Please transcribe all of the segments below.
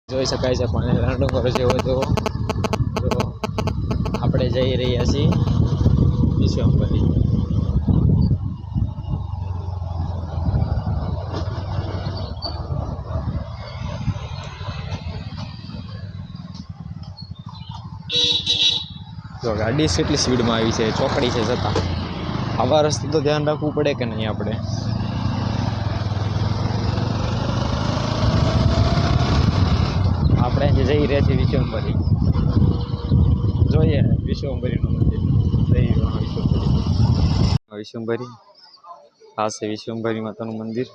જોઈ શકાય છે પણ રણનગર જેવો તેવો તો આપણે જઈ રહ્યા છીએ વિશ્વંભરી. તો ગાડી કેટલી સ્પીડમાં આવી છે, ચોકડી છે છતાં આવા રસ્તે તો ધ્યાન રાખવું પડે કે નહીં આપણે. આપણે જે જઈ રહ્યા છીએ વિશ્વંભરી, જોઈએ વિશ્વંભરીનું મંદિર. વિશ્વંભરી આ છે વિશ્વંભરી માતાનું મંદિર.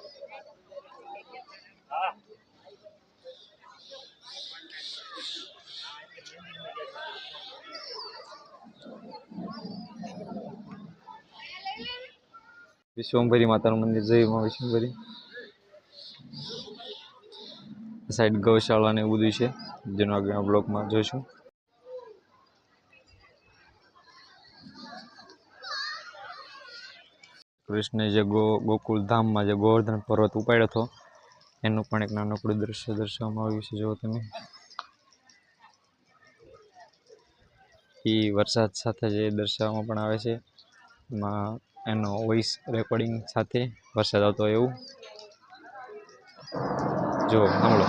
વિશ્વંભરી માતાનું મંદિર, જય માં વિશ્વંભરી. સાઈડ ગૌશાળા ને એવું બધું છે જેનો આગળના બ્લોકમાં જોઈશું. કૃષ્ણે જે ગોકુળ ધામમાં જે ગોવર્ધન પર્વત ઉપાડ્યો હતો એનું પણ એક નાનકડું દ્રશ્ય દર્શાવવામાં આવ્યું છે. જો તમે એ વરસાદ સાથે જે દર્શાવવામાં પણ આવે છે એમાં એનો વોઇસ રેકોર્ડિંગ સાથે વરસાદ આવતો હોય એવું. જો સાંભળો.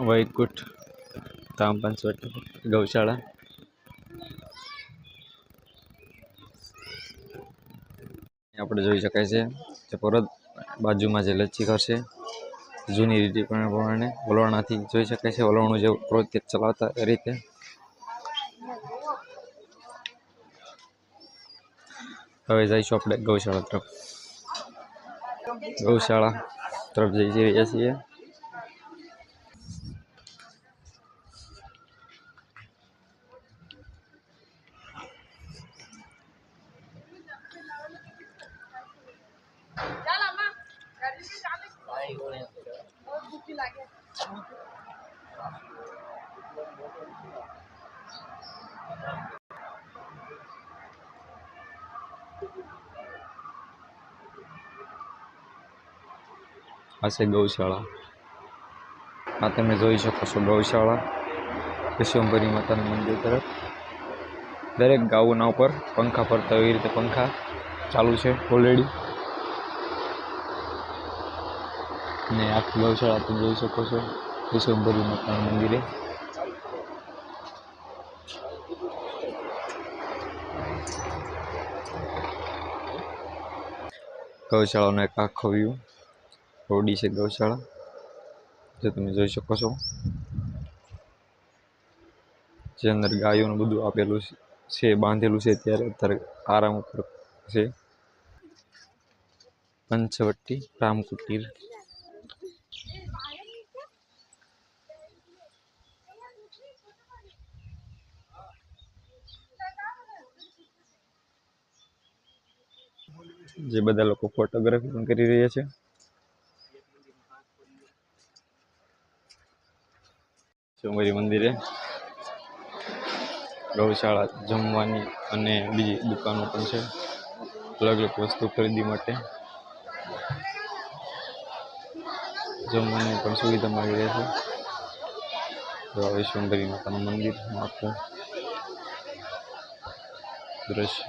વૈકુંઠ ધામ પંચવટી ગૌશાળા. આપણે જોઈ શકાય છે કે પરત બાજુમાં જે લચ્છી ઘર છે જૂની રીતિ પ્રમાણે વલણાથી જોઈ શકાય છે. વલણું જે પ્રોત્યત ચલાવતા એ રીતે. હવે જઈશું આપણે ગૌશાળા તરફ. ગૌશાળા તરફ જઈ રહ્યા છીએ. આ છે ગૌશાળા. આ તમે જોઈ શકો છો ગૌશાળા વિશ્વંભરી માતાના મંદિર તરફ. દરેક ગાઉના ઉપર પંખા ફરતા હોય એ રીતે પંખા ચાલુ છે ઓલરેડી. ને આખી ગૌશાળા તમે જોઈ શકો છો વિશ્વંભરી માતાના મંદિરે. ગૌશાળાનો એક આખો વ્યૂ. રોડી છે ગૌશાળા જે તમે જોઈ શકો છો. જે અંદર ગાયોનું બધું આપેલું છે, બાંધેલું છે. અત્યારે આરામ ઉપર છે. પંચવટી રામકુટીર. જે બધા લોકો ફોટોગ્રાફી પણ કરી રહ્યા છે. વિશ્વંભરી મંદિરે ગૌશાળા જમવાની અને બીજી દુકાનો પણ છે અલગ અલગ વસ્તુ ખરીદી માટે. જમવાની પણ સુવિધા મળી રહે છે. વિશ્વંભરી માતાનું મંદિર આખું દ્રશ્ય